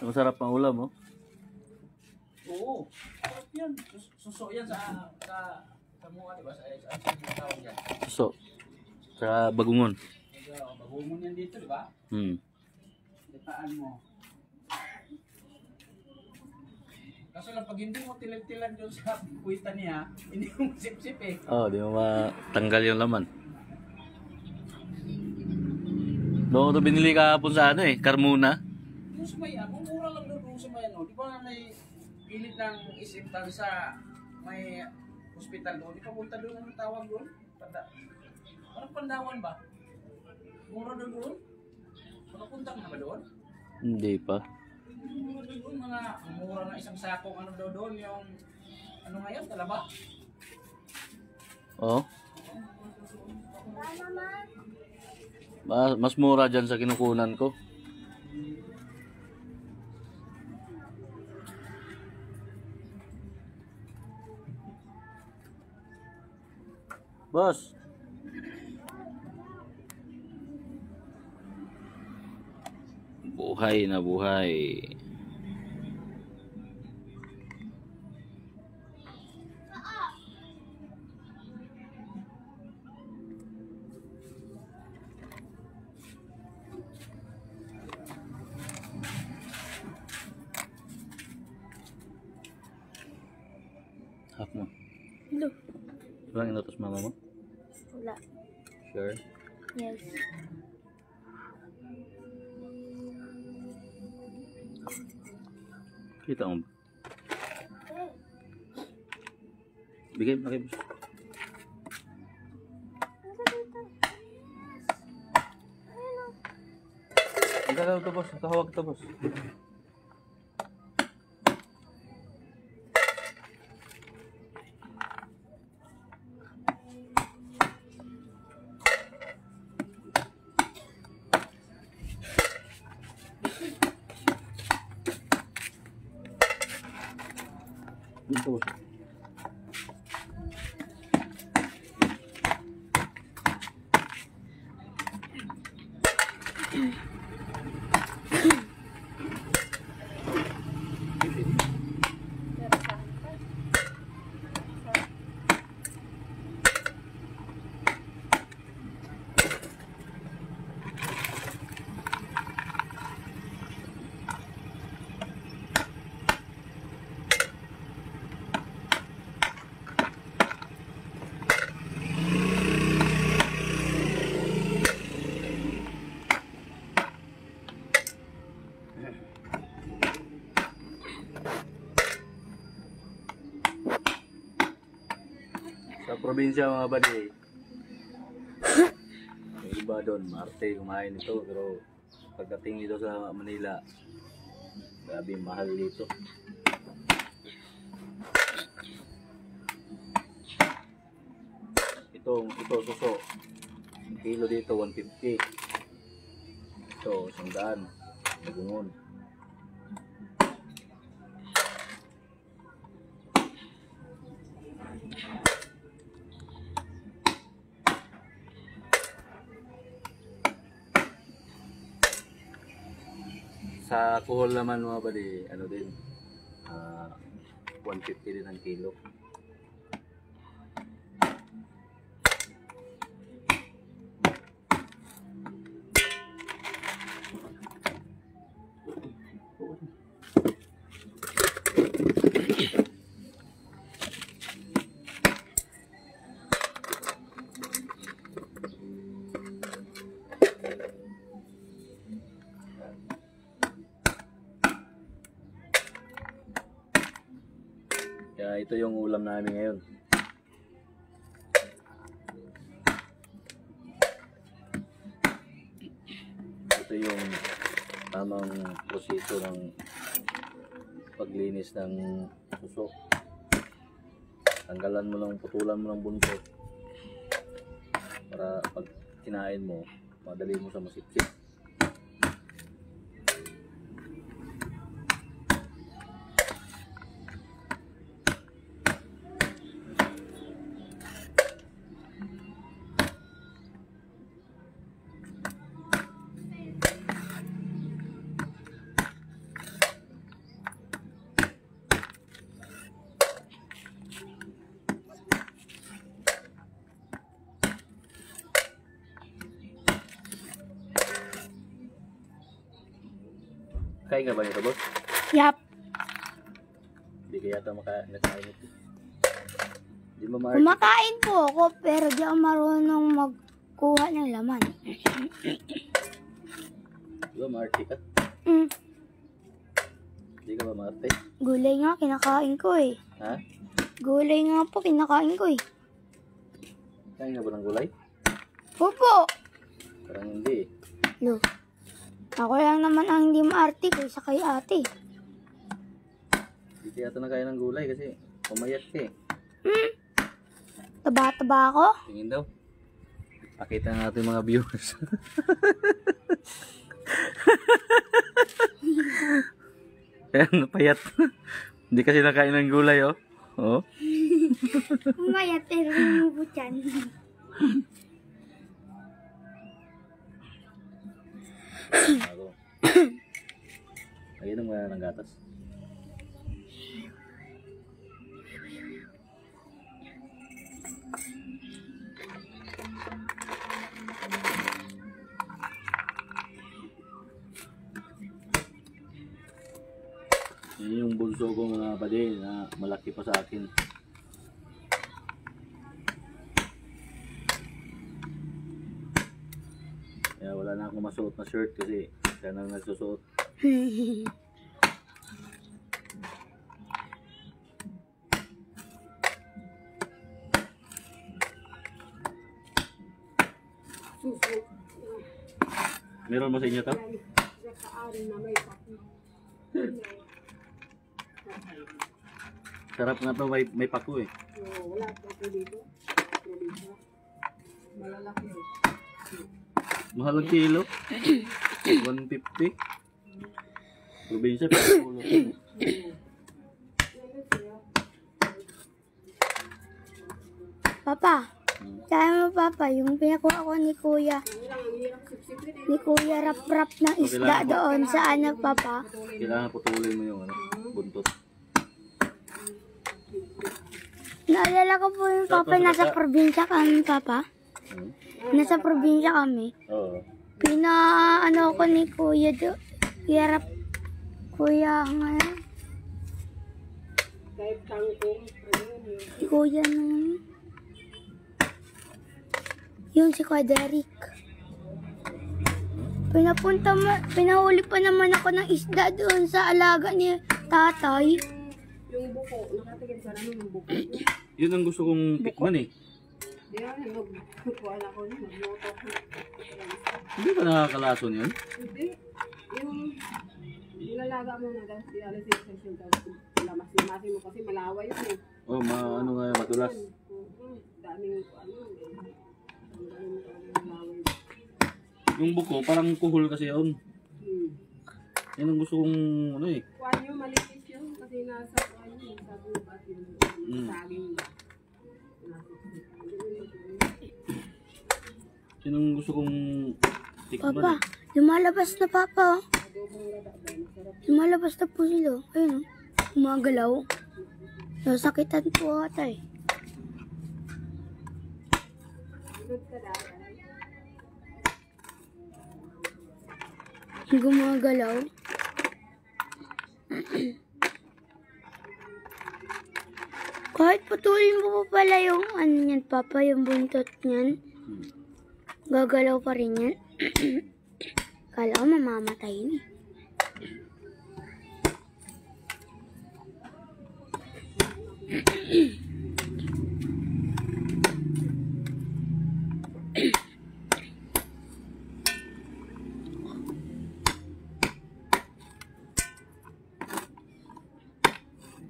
Masarap ang ulam, oh. Oo. Yan. Suso yan sa mga, diba? Sa tawag yan. Suso. Sa bagungon. Bagungon yan dito, diba? Litaan mo. Kaso lang, pag hindi mo tilag-tilag doon sa puwita niya, hindi mo masip-sip eh. Oh, di mo matanggal yung laman. Doon ito binili kahapon sa ano eh, Carmona. Yung sumaya, mura lang doon yung sumaya, no? Di ba may pilit ng isiptan sa may hospital doon? Di pa punta doon ang tawag doon? Parang Pandawan ba? Mura doon? Panapunta ka na ba doon? Hindi pa. Mura doon, mga mura na isang sakong ano daw doon, yung ano ngayon, talaba? Oh. Mas mura dyan sa kinukunan ko. Boss. Buhay na buhay. Hak mo. Hello. Walang inutos mama mo? Wala. Sure? Yes. Kita mo ba? Bigay mo kay boss. Ang galaw to boss. Tawag to boss. Dito boss. Sa probinsya mga buddy, yung iba doon, Marte kumain ito, pero pagdating dito sa Manila, grabe mahal dito. Ito suso, kilo dito 150, ito 100, nagungon. Sa kuhol naman mga buddy, ano din, 150 din ang kilo. Kaya ito yung ulam namin ngayon. Ito yung tamang proseso ng paglinis ng suso. Tanggalan mo lang, putulan mo ng buntot para pag kinain mo, madali mo sa masipsip. Nakain ka ba nito, boss? Yap. Hindi kaya ito nakain ito. Hindi mo ma-arte. Kumakain po ako pero di ako marunong magkuha ng laman. Di ba ma-arte ka? Hindi ka ba ma-arte? Gulay nga kinakain ko eh. Ha? Gulay nga po kinakain ko eh. Kain ka ba ng gulay? Opo. Parang hindi eh. Lo. Ako lang naman ang hindi maarte kaysa kay ate. Hindi kaya ito nakain ng gulay kasi pumayat ka eh. Taba-taba ako. Tingin daw. Pakita natin mga viewers. Ayan, napayat. Hindi kasi nakain ng gulay, oh. Oh. Umayat pero lumubo yan. Ako. Ayun ang mga ng gatas. Yan yung bunso ko mga kapatid na malaki pa sa akin. Kaya wala na akong masuot na shirt kasi siya na nagsusuot. Meron mo sa inyo to? Sarap nga to, may paku eh. Wala po dito. Malalaki. Mahal ang kilo. 150. Probinsya, pero ulo. Papa, kaya mo papa, yung pinakuha ko ni Kuya rap-rap ng isda doon sa ano papa. Kailangan putulin mo yung ano, buntot. Naalala ko po yung papa, nasa probinsya kami papa. Nasa probinsya kami. Oo. Ano ko ni Kuya do. Kuya ngayon. Kahit kangkong. Si Kuya naman. Yung si Kuya Derek. Pinahuli pa naman ako ng isda doon sa alaga ni tatay. Yung buko, nakatigil ka naman yung buko. Yun ang gusto kong tikman eh. Di ba, magkukuhan ako niya, magluto ko. Hindi ba nakakalason yun? Hindi. Yung nilalaga mo na daw, si Alice yung daw, lamas-lamasin mo kasi malaway yun eh. Oh, ano nga yung matulas. Daming malaway. Yung buko, parang kuhol kasi yun. Yan ang gusto kong ano eh. Kuhan nyo, malinis yun kasi nasa kuhan yun, sa bubat yun. Saging ba? Yan ang gusto kong tikman Papa, eh. lumalabas na papa. Lumalabas na po sila. Ayun, gumagalaw. Nasakitan po ata eh. Gumagalaw. Kahit putulin mo pa pala yung ano yan, papa, yung buntot niyan. Gagalaw pa rin yan. Kala ko mamamatay na.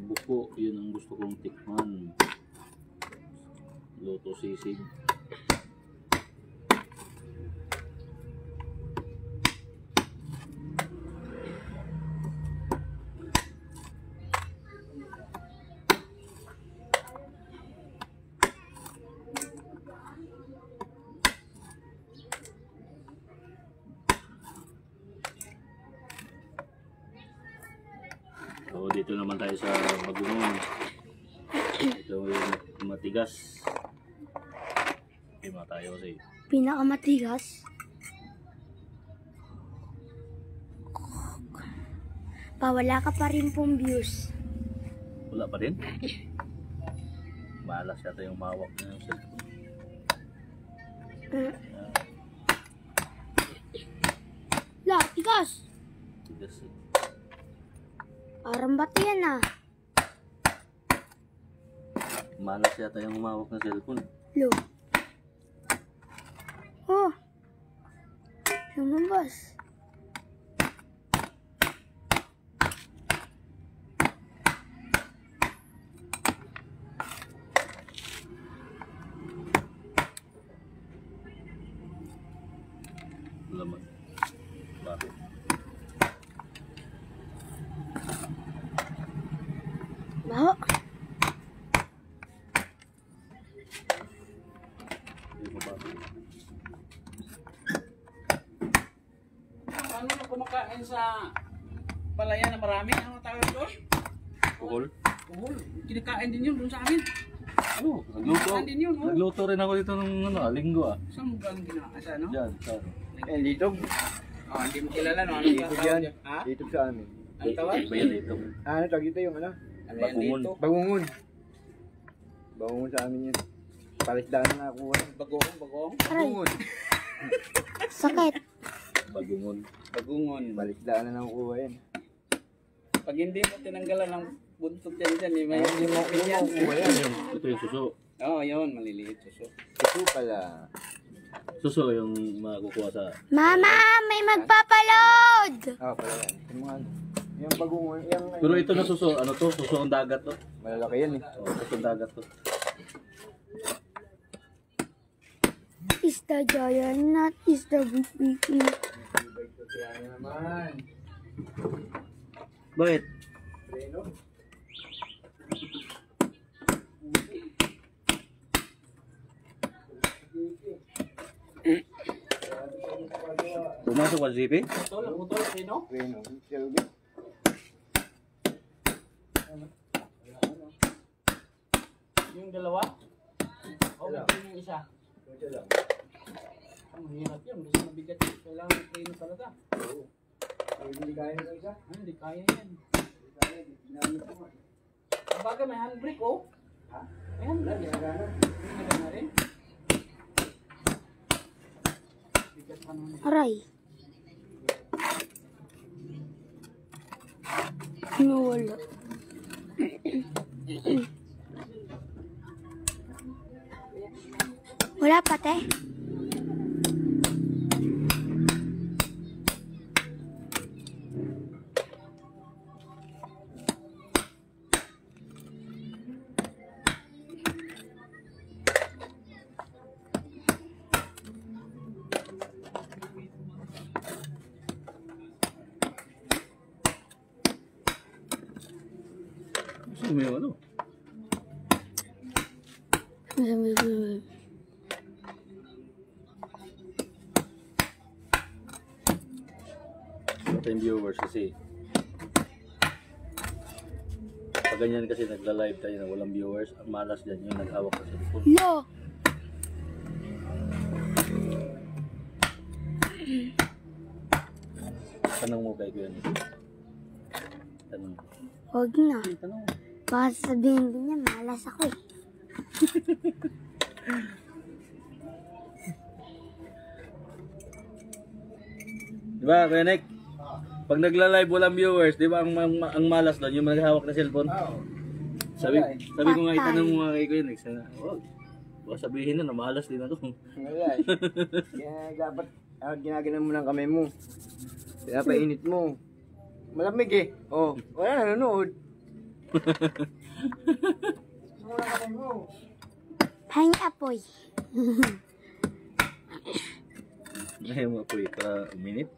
Buko, yun ang gusto kong tikman. Loto sisig. So, dito naman tayo sa bagungon. Ito yung matigas. Lima tayo kasi. Pinakamatigas. Pa, wala ka pa rin pong views. Wala pa rin? Malas yata yung mawak na yung cellphone. La, tigas. Tigas eh. Parang bato yan ah. Malas yata yung mawak na cellphone. Lo. Oh. Lumabas. Laman. Bakit? Baho. Hindi ko bakit. Ano na kumakain sa palayan na marami? Ano tawag doon? Kuhol? Uhol. Kinakain din yun doon sa amin. Ano? Nagluto. Kinakain din yun, oh. Nagluto rin ako dito ng linggo ah. Saan mo bang kinakain? Sa ano? Diyan, saan? Dito. Oh, hindi mo kilala, no? Ano Dito tawag dyan. dyan? Ha? Dito sa amin. Ano tawag? Iba yan dito. Ano tawag dito yung ano? Ano yan Bagungon. dito? Bangungon. Bangungon sa amin yun. Palisdaan na nakuha. Bagong, bagong. Aray, Bangungon. sakit. Bagungon. Bagungon. Palisdaan na nakuha yan. Pag hindi mo tinanggalan ng buntot yan dyan, may Hindi mo kuha yan. Ito yung suso. Oo, yun, maliliit. Suso. Ito pala. Suso yung makukuha sa... Mama, may magpapaload! Ah, pala yan. Yung mga ano. Yung bagungon. Yung, Pero ito na suso, ano to? Suso ang dagat to. malalaki yan eh. Oh, suso ang dagat to. Is the giant, not is the big big. Kaya naman. Bakit? Preno. Pumasok ka sa GP? Utol, sino? Preno. Silbi. Yung dalawa? O, yung isa? Ito lang. Ang hirap yun, kasi mabigat yun. Kailangan training talaga. Hindi kaya nito isa. Ay, hindi kaya yan. Hindi kaya. Ginamit ko nga. Baga may handbrake, oh. Ha? May handbrake. Ginagana. Hindi na na rin. Bigat pa naman. Aray. Nawala. Wala pa, te. Gusto mo yung ano? Ito yung viewers kasi pag ganyan kasi nagla-live tayo na walang viewers, ang malas dyan yung nag-hawak sa cellphone. Lo. Tanong mo kay Kuya Nick. Tanong mo. Huwag na. Tanong mo. Baka sabihin din niya, malas ako eh. Di ba, Kuya Nick? Pag nagla-live walang viewers, di ba ang malas doon, yung naghahawak na cellphone? Oo. Sabi ko nga Patay. itanong mo nga kay Kuya Nick, sana, oh, baka sabihin na malas din ako. Wala eh. Kaya dapat ginaganan mo ng kamay mo. Pinapainit mo. Malamig eh. Oh, wala nanonood. Wala kamay mo. Hang apoy. Ngayon mo po para uminit.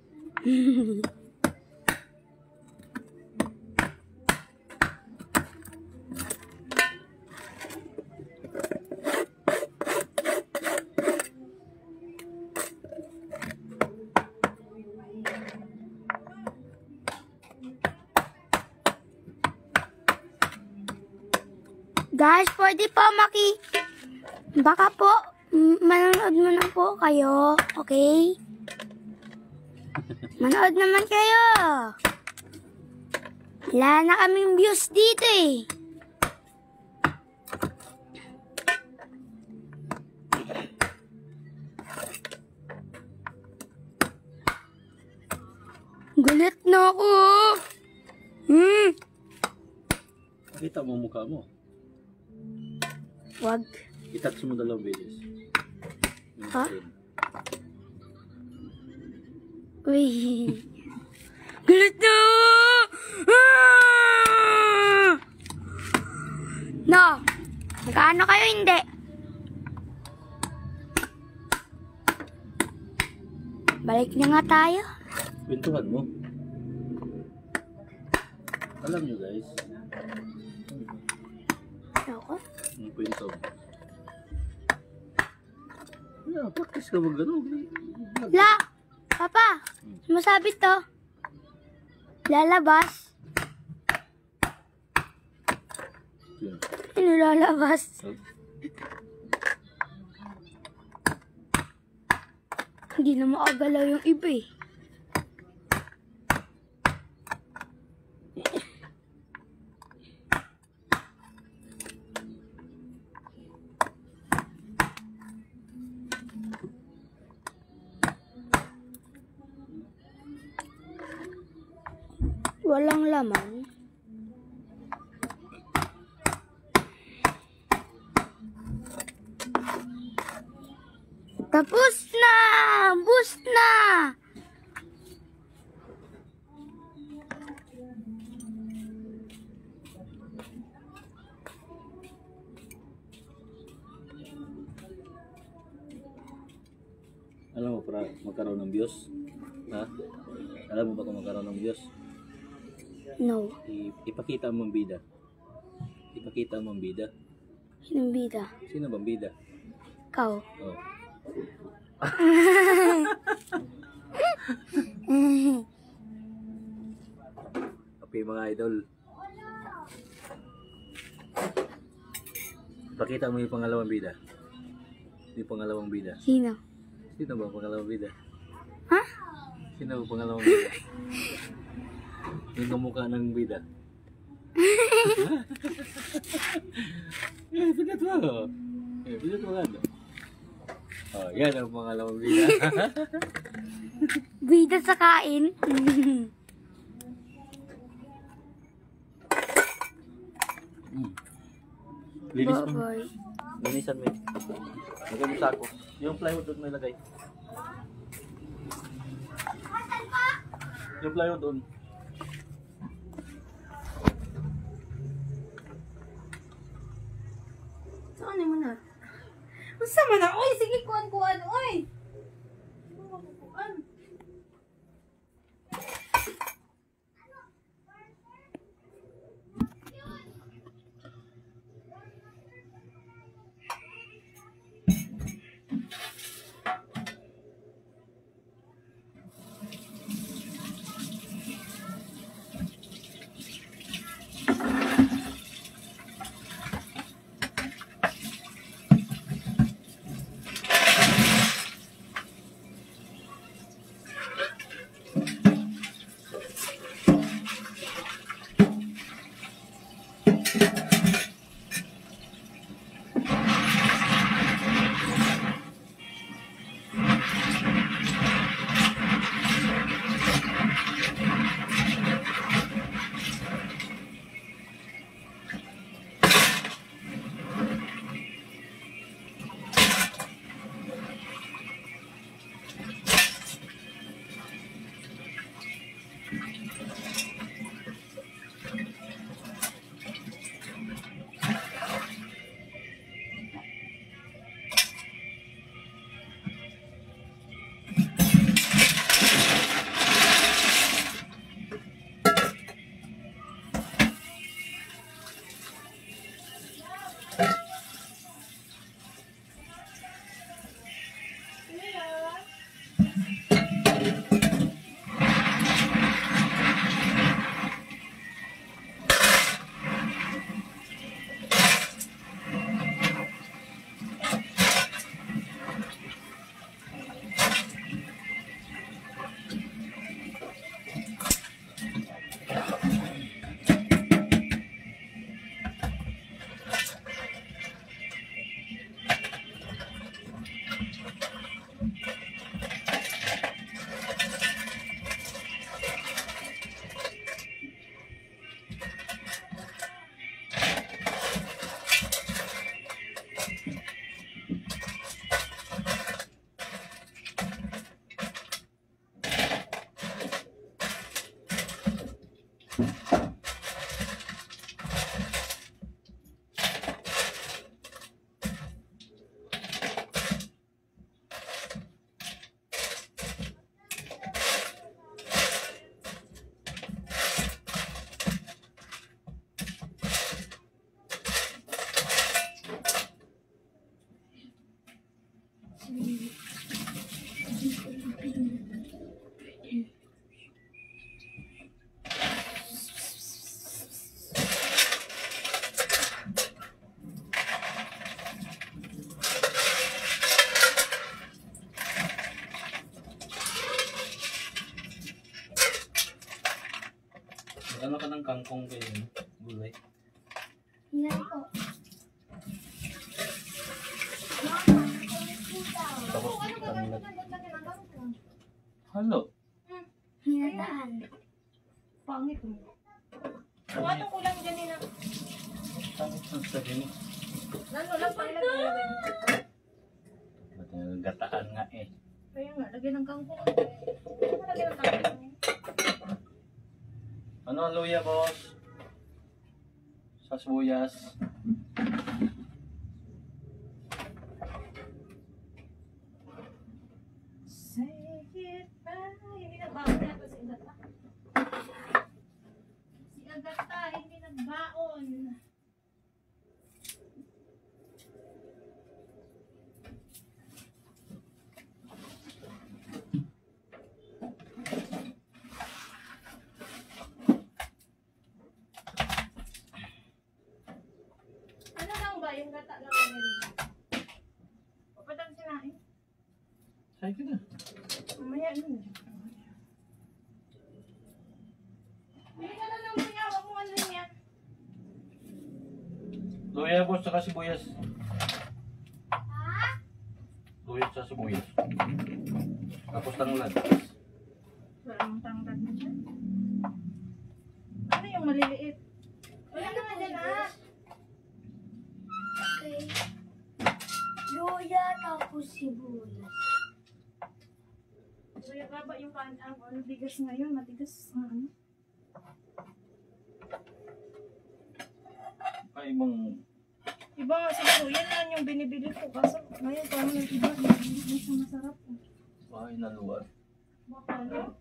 Guys, pwede po baka po, manonood muna po kayo, okay? Manood naman kayo. Wala na kaming views dito eh. Galit na ako. Kita mo ang mukha mo. Wag. I-touch mo dalawang beses. Yung Ha? screen. Uy. Galit na ako. No. Magkano kayo hindi? Balik na nga tayo. Pintuhan mo. Alam nyo guys, Ako? yung kwento. Practice ka mag gano'n. La! Papa! Sumasabit to. Lalabas. Ano lalabas? Hindi na makagalaw yung iba eh. Walang laman. Tapos na! Bus na! Alam mo para magkaroon ng views? Ha? Alam mo ba kung magkaroon ng views? No. Ipakita mo ang bida. Ipakita mo ang bida. Sinong bida? Sino bang bida? Ikaw. Oh. Okay mga idol. Ipakita mo yung pangalawang bida. Yung pangalawang bida. Sino? Sino ba ang pangalawang bida? Ha? Sino ang pangalawang bida? Yung kamukha ng bida. Bigat mo. Bigat mo nga. Oh, yan ang pangalawang bida. Bida sa kain. Linis mo. Bye-bye. Linisan mo yun. Lagay mo sa ako. Yung plywood doon may lagay. Yung plywood doon. Saan mo na? Masa man na? Uy, sige, kuhan-kuhan. Uy! Kuhan. Ano ka ng kangkong kayo? Gulay. Yan po. Tapos Ano ikan gagawin ko na. na lagyan ng kangkong? Halo. Hinataan. Pangit mo. Tumatong ko lang dyan nila. Tangit ng sabi mo. Nano lang pang lagyan. Ba't gataan nga eh. Kaya nga, lagyan ng kangkong. Ano lagyan ng kangkong? Ano ang luya, boss? Sa sibuyas. Say it ba? Hindi nagbaon na ito si Agata. Si Agata, hindi nagbaon. Ano lang ba yung gata lang nila? Papadang sinain. Say ka na. Mamaya nun. Bili ka na ng luya, wag mo ano yan. Luya, boss, saka sibuyas. Luya sa sibuyas. Tapos tanglad. Walang tangkad na dyan. Ano yung maliliit? Wala na nga dyan ah. Okay. Luya tapos sibuyas. Kaya baba yung ang ano, bigas ngayon, matigas. Ano? Ay, ibang Iba nga siguro, yan lang yung binibili ko. Kaso ngayon parang nag-iba, hindi siya masarap. bahay na luwad. Baka ano?